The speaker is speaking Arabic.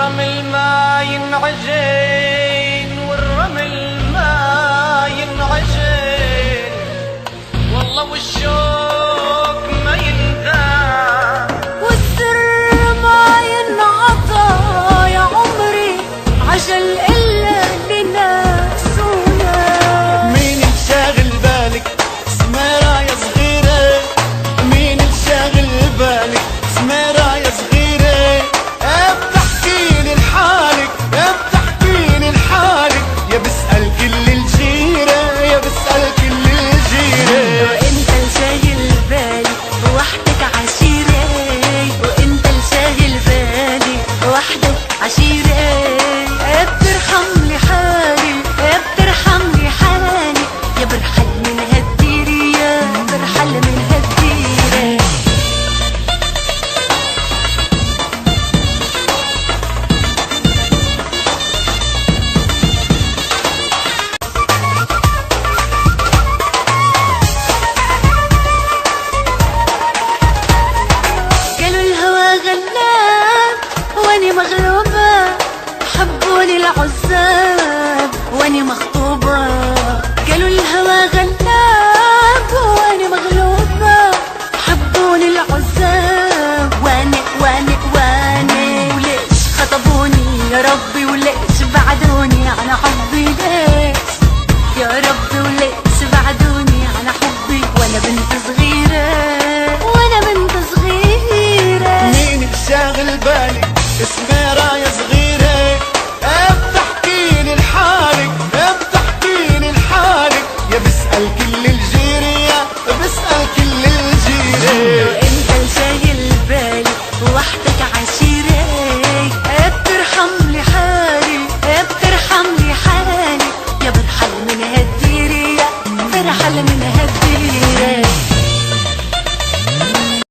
والرمل ما ينعجن والرمل ما ينعجن والله والشوق ما ينذاب والسر ما ينعطى يا عمري عجل إلا لناس وناس. مين الشاغل بالك سميرة يا صغيرة؟ مين الشاغل بالك سميرة يا صغيرة؟ بتحكيني لحالك بتحكيني لحالك يا بسأل كل الجيرة يا بسأل كل الجيرة. وانت الشاغل بالي وحدك عشيرة وانت الشاغل بالي وحدك عشيرة بترحم لي حالي بترحم لي حالي يا برحل من هالديرة يا برحل من هالديرة. قالوا الهوى غلاب واني مغلوبة حبوني العزاب واني مخطوبة. قالوا الهوى غلاب واني مغلوبة حبوني العزاب واني وليش خطبوني يا ربي وليش بعدوني عن حبي ليش يا ربي وليش بعدوني عن حبي وانا بنت صغيرة وانا بنت صغيرة. مين الشاغل بالك سميرة يا صغيرة؟ بتحكيني لحالك بتحكيني لحالك يا بسأل كل الجيرة يا بسأل كل الجيرة. انت الشاغل بالي وحدك عشيرة بترحم لي حالي بترحم لي حالي يا برحل من هالديرة يا برحل من هالديرة.